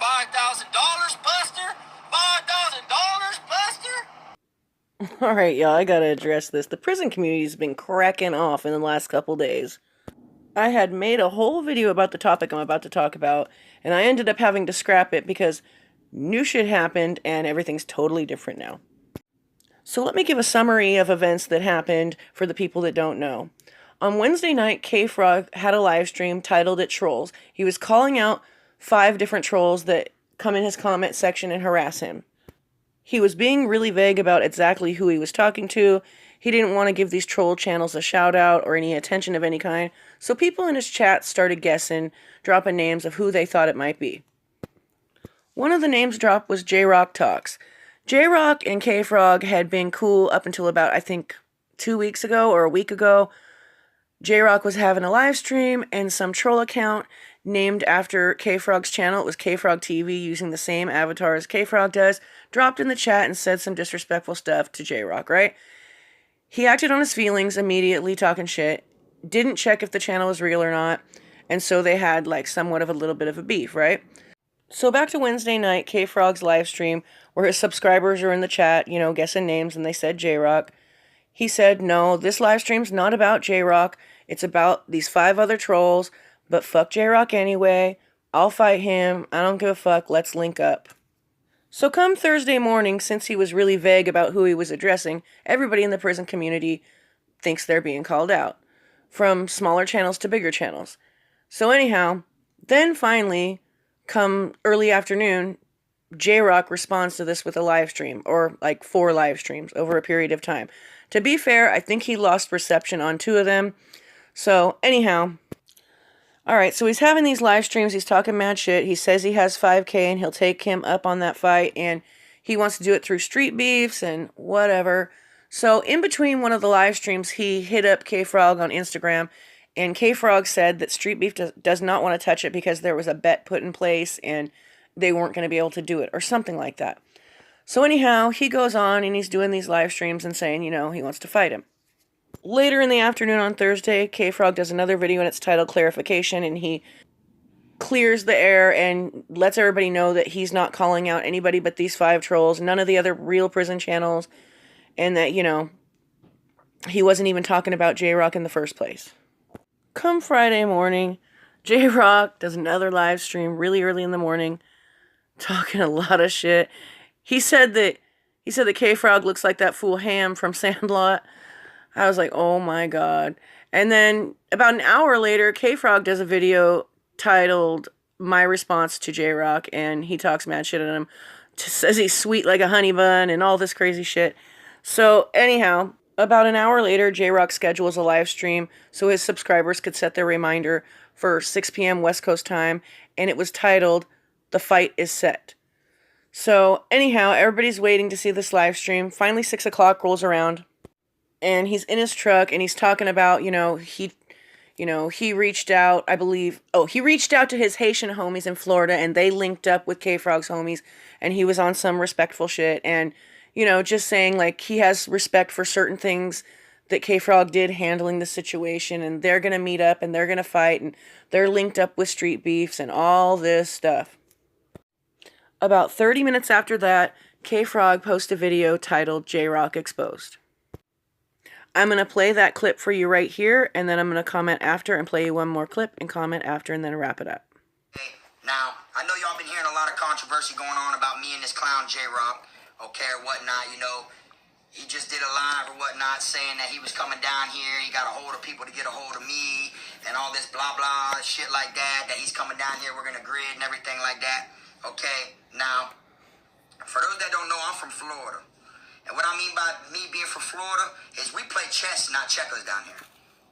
$5,000, Buster? $5,000, Buster? Alright, y'all, I gotta address this. The prison community's been cracking off in the last couple days. I had made a whole video about the topic I'm about to talk about, and I ended up having to scrap it because new shit happened and everything's totally different now. So let me give a summary of events that happened for the people that don't know. On Wednesday night, K-Frog had a live stream titled it Trolls. He was calling out 5 different trolls that come in his comment section and harass him. He was being really vague about exactly who he was talking to. He didn't want to give these troll channels a shout out or any attention of any kind, so people in his chat started guessing, dropping names of who they thought it might be. One of the names dropped was J-Rock Talks. J-Rock and K-Frog had been cool up until about, I think, 2 weeks ago or a week ago. J-Rock was having a live stream and some troll account named after K-Frog's channel, it was K-Frog TV, using the same avatar as K-Frog does, dropped in the chat and said some disrespectful stuff to J-Rock, right? He acted on his feelings immediately, talking shit, didn't check if the channel was real or not, and so they had like somewhat of a little bit of a beef, right? So back to Wednesday night, K-Frog's live stream, where his subscribers are in the chat, you know, guessing names, and they said J-Rock. He said, no, this live stream's not about J-Rock, it's about these 5 other trolls, but fuck J-Rock anyway, I'll fight him, I don't give a fuck, let's link up. So come Thursday morning, since he was really vague about who he was addressing, everybody in the prison community thinks they're being called out, from smaller channels to bigger channels. So anyhow, then finally, come early afternoon, J-Rock responds to this with a live stream, or like 4 live streams over a period of time. To be fair, I think he lost reception on 2 of them. So anyhow, alright, so he's having these live streams, he's talking mad shit, he says he has 5K and he'll take him up on that fight, and he wants to do it through street beefs and whatever. So in between one of the live streams, he hit up K-Frog on Instagram, and K-Frog said that Street Beef does not want to touch it because there was a bet put in place and they weren't going to be able to do it, or something like that. So anyhow, he goes on and he's doing these live streams and saying, you know, he wants to fight him. Later in the afternoon on Thursday, K-Frog does another video and it's titled Clarification, and he clears the air and lets everybody know that he's not calling out anybody but these 5 trolls, none of the other real prison channels, and that, you know, he wasn't even talking about J-Rock in the first place. Come Friday morning, J-Rock does another live stream really early in the morning, talking a lot of shit. He said that K-Frog looks like that fool Ham from Sandlot. I was like, oh my god. And then about an hour later, K-Frog does a video titled My Response to J-Rock, and he talks mad shit at him. Says he's sweet like a honey bun and all this crazy shit. So anyhow, about an hour later, J-Rock schedules a live stream so his subscribers could set their reminder for 6 p.m. West Coast time, and it was titled The Fight is Set. So anyhow, everybody's waiting to see this live stream. Finally 6 o'clock rolls around, and he's in his truck and he's talking about, he reached out, I believe, he reached out to his Haitian homies in Florida, and they linked up with K-Frog's homies, and he was on some respectful shit, and, just saying, like, he has respect for certain things that K-Frog did handling the situation, and they're gonna meet up, and they're gonna fight, and they're linked up with street beefs, and all this stuff. About 30 minutes after that, K-Frog posted a video titled J-Rock Exposed. I'm going to play that clip for you right here, and then I'm going to comment after and play you one more clip and comment after, and then wrap it up. Hey, now, I know y'all been hearing a lot of controversy going on about me and this clown J-Rock, okay, or whatnot, he just did a live or whatnot saying that he was coming down here, he got a hold of people to get a hold of me, and all this blah blah shit like that he's coming down here, we're going to grid and everything like that, okay? Now, for those that don't know, I'm from Florida. And what I mean by me being from Florida is we play chess, not checkers down here.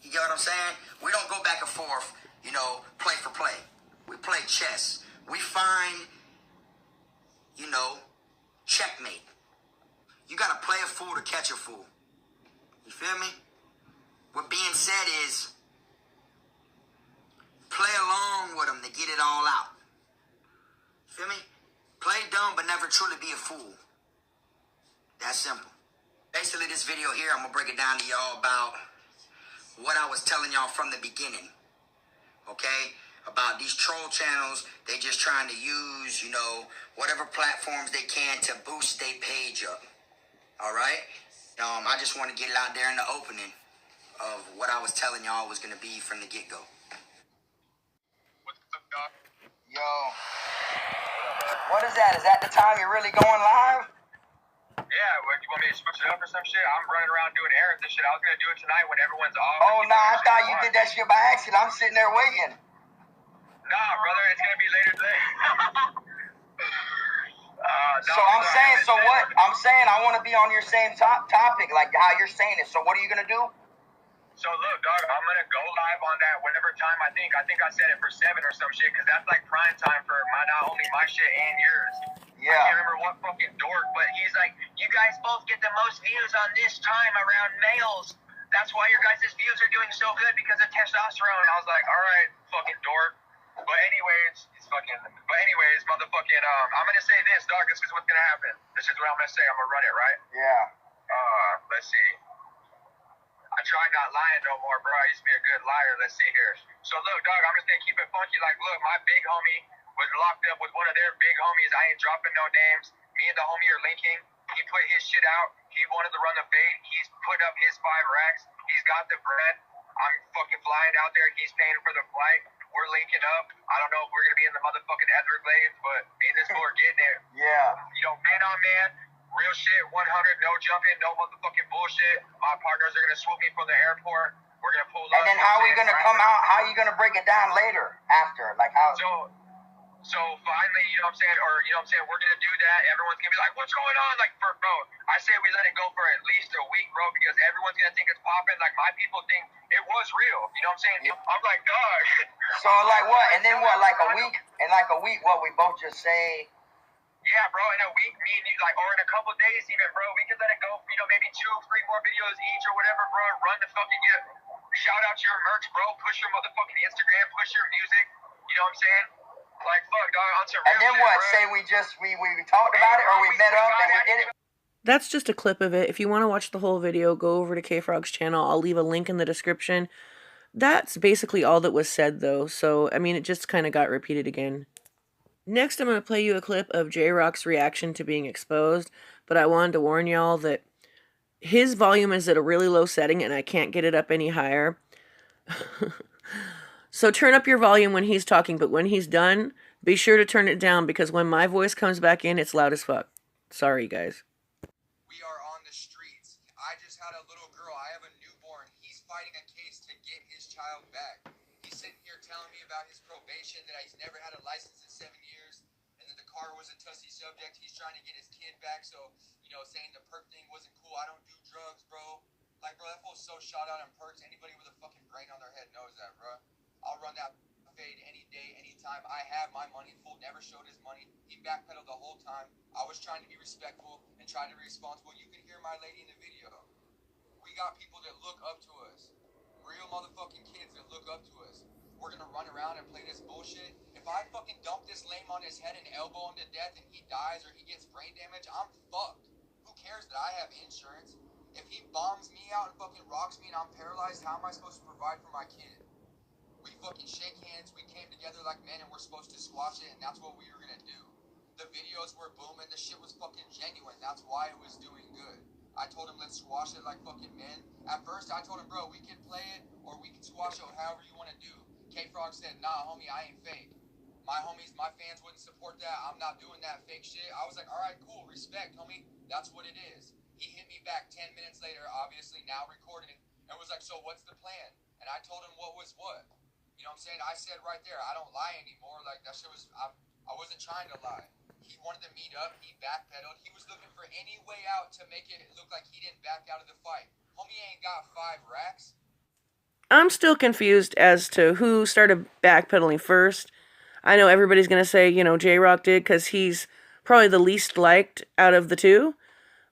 You get what I'm saying? We don't go back and forth, play for play. We play chess. We find, checkmate. You got to play a fool to catch a fool. You feel me? What being said is, play along with them to get it all out. You feel me? Play dumb but never truly be a fool. That's simple. Basically, this video here, I'm going to break it down to y'all about what I was telling y'all from the beginning. Okay? about these troll channels. They just trying to use, whatever platforms they can to boost their page up. All right? I just want to get it out there in the opening of what I was telling y'all was going to be from the get-go. What's up, Doc? Yo. What is that? Is that the time you're really going live? Yeah, what, you want me to switch it up or some shit? I'm running around doing errands and shit. I was going to do it tonight when everyone's off. Oh, nah, I thought you did that shit by accident. I'm sitting there waiting. Nah, brother, it's going to be later today. So I'm saying, so what? I'm saying I want to be on your same topic, like how you're saying it. So what are you going to do? So look, dog, I'm gonna go live on that whatever time I think. I think I set it for 7 or some shit, because that's like prime time for not only my shit and yours. Yeah. I can't remember what fucking dork, but he's like, you guys both get the most views on this time around males. That's why your guys' views are doing so good, because of testosterone. I was like, all right, fucking dork. But anyways, motherfucking, I'm gonna say this, dog. This is what's gonna happen. This is what I'm gonna say. I'm gonna run it, right? Yeah. Let's see. I try not lying no more, bro. I used to be a good liar. Let's see here. So look, dog, I'm just gonna keep it funky. Like, look, my big homie was locked up with one of their big homies. I ain't dropping no names. Me and the homie are linking. He put his shit out. He wanted to run the fade. He's put up his 5 racks. He's got the bread. I'm fucking flying out there. He's paying for the flight. We're linking up. I don't know if we're gonna be in the motherfucking Everglades, but me and this fool are getting it. Yeah. Man on man. Real shit, 100, no jumping, no motherfucking bullshit. My partners are gonna swoop me from the airport. We're gonna pull up. And then how are we gonna come out? How are you gonna break it down later, after? Like how? So finally, you know what I'm saying, or you know what I'm saying, we're gonna do that. Everyone's gonna be like, what's going on? Like, bro, I say we let it go for at least a week, bro, because everyone's gonna think it's popping. Like, my people think it was real. You know what I'm saying? I'm like, dog. So like what? And then what? Like a week? In like a week, what? We both just say. Yeah, bro, in a week, me and you, like, or in a couple days even, bro, we can let it go, maybe 2, 3 more videos each or whatever, bro. Run the fucking shout out to your merch, bro. Push your motherfucking Instagram, push your music. You know what I'm saying? Like, fuck, dog, on some real. And then shit, what? Bro. Say we talked about it, or we met up and we did it? That's just a clip of it. If you want to watch the whole video, go over to K-Frog's channel. I'll leave a link in the description. That's basically all that was said, though. So, I mean, it just kind of got repeated again. Next, I'm going to play you a clip of J-Rock's reaction to being exposed, but I wanted to warn y'all that his volume is at a really low setting and I can't get it up any higher. So turn up your volume when he's talking, but when he's done, be sure to turn it down, because when my voice comes back in, it's loud as fuck. Sorry, guys. We are on the streets. I just had a little girl. I have a newborn. He's fighting a case to get his child back. He's sitting here telling me about his probation, that he's never had a license in 7 years, and that the car was a touchy subject. He's trying to get his kid back, so, saying the perk thing wasn't cool. I don't do drugs, bro. Like, bro, that fool's so shot out on perks. Anybody with a fucking brain on their head knows that, bro. I'll run that fade any day, anytime. I have my money. Fool never showed his money. He backpedaled the whole time. I was trying to be respectful and trying to be responsible. You can hear my lady in the video. We got people that look up to us. Real motherfucking kids that look up to us. We're gonna run around and play this bullshit. If I fucking dump this lame on his head and elbow him to death and he dies or he gets brain damage, I'm fucked. Who cares that I have insurance? If he bombs me out and fucking rocks me and I'm paralyzed, how am I supposed to provide for my kid? We fucking shake hands, we came together like men, and we're supposed to squash it, and that's what we were gonna do. The videos were booming, the shit was fucking genuine, that's why it was doing good. I told him, let's squash it like fucking men. At first, I told him, bro, we can play it, or we can squash it however you want to do. K-Frog said, nah, homie, I ain't fake. My homies, my fans wouldn't support that. I'm not doing that fake shit. I was like, all right, cool, respect, homie. That's what it is. He hit me back 10 minutes later, obviously now recording, and was like, so what's the plan? And I told him what was what. You know what I'm saying? I said right there, I don't lie anymore. Like, that shit was, I wasn't trying to lie. He wanted to meet up. He backpedaled. He was looking for any way out to make it look like he didn't back out of the fight. Homie ain't got 5 racks. I'm still confused as to who started backpedaling first. I know everybody's going to say, J-Rock did, because he's probably the least liked out of the two.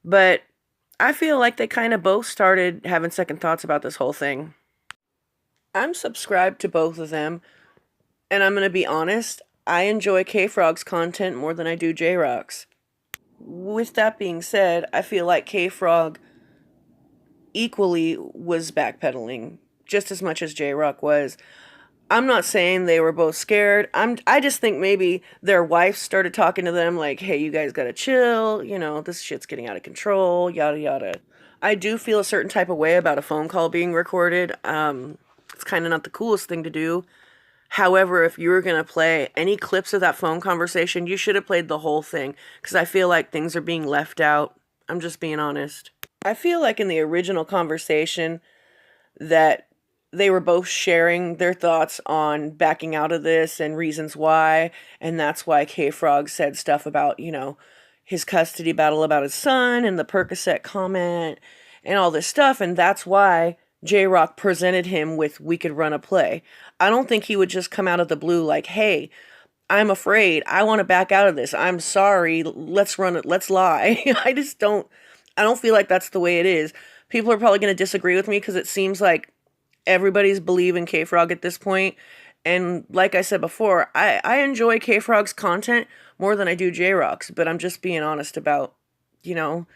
But I feel like they kind of both started having second thoughts about this whole thing. I'm subscribed to both of them, and I'm going to be honest, I enjoy K-Frog's content more than I do J-Rock's. With that being said, I feel like K-Frog equally was backpedaling, just as much as J-Rock was. I'm not saying they were both scared. I just think maybe their wife started talking to them like, "Hey, you guys got to chill, you know, this shit's getting out of control, yada yada." I do feel a certain type of way about a phone call being recorded. It's kind of not the coolest thing to do. However, if you were going to play any clips of that phone conversation, you should have played the whole thing because I feel like things are being left out. I'm just being honest. I feel like in the original conversation that they were both sharing their thoughts on backing out of this and reasons why, and that's why K Frog said stuff about, you know, his custody battle about his son and the Percocet comment and all this stuff, and that's why J Rock presented him with "We Could Run a Play." I don't think he would just come out of the blue like, "Hey, I'm afraid. I want to back out of this. I'm sorry. Let's run it. Let's lie." I don't feel like that's the way it is. People are probably going to disagree with me because it seems like everybody's believing K Frog at this point. And like I said before, I enjoy K Frog's content more than I do J Rock's, but I'm just being honest about, you know.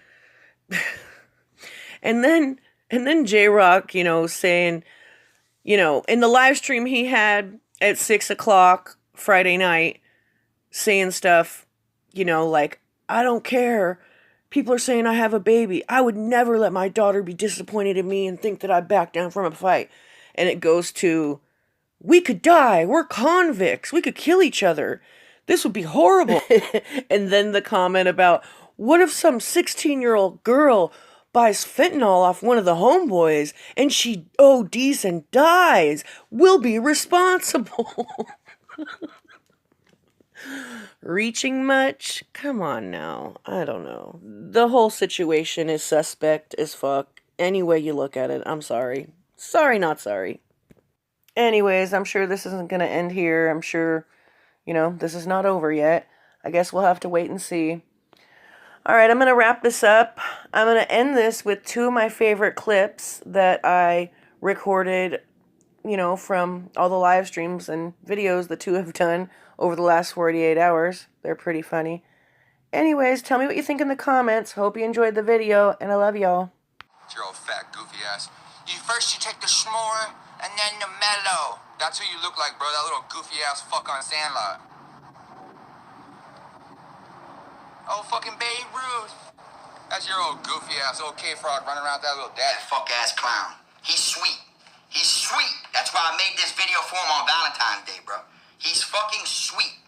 And then J Rock, you know, saying, you know, in the live stream he had at 6 o'clock Friday night, saying stuff, you know, like, "I don't care. People are saying I have a baby. I would never let my daughter be disappointed in me and think that I backed down from a fight." And it goes to, "We could die. We're convicts. We could kill each other. This would be horrible." And then the comment about, "What if some 16-year-old girl buys fentanyl off one of the homeboys and she ODs and dies? We'll be responsible." Reaching much? Come on now. I don't know. The whole situation is suspect as fuck. Any way you look at it, I'm sorry. Sorry, not sorry. Anyways, I'm sure this isn't going to end here. I'm sure, you know, this is not over yet. I guess we'll have to wait and see. Alright, I'm going to wrap this up. I'm going to end this with two of my favorite clips that I recorded, you know, from all the live streams and videos the two have done over the last 48 hours. They're pretty funny. Anyways, tell me what you think in the comments. Hope you enjoyed the video, and I love y'all. Your old fat goofy ass. First you take the s'more, and then the mellow. That's who you look like, bro. That little goofy ass fuck on Sandlot. Oh, fucking Babe Ruth. That's your old goofy ass, old K-Frog running around with that little dad. That fuck ass clown. He's sweet. He's sweet. That's why I made this video for him on Valentine's Day, bro. He's fucking sweet.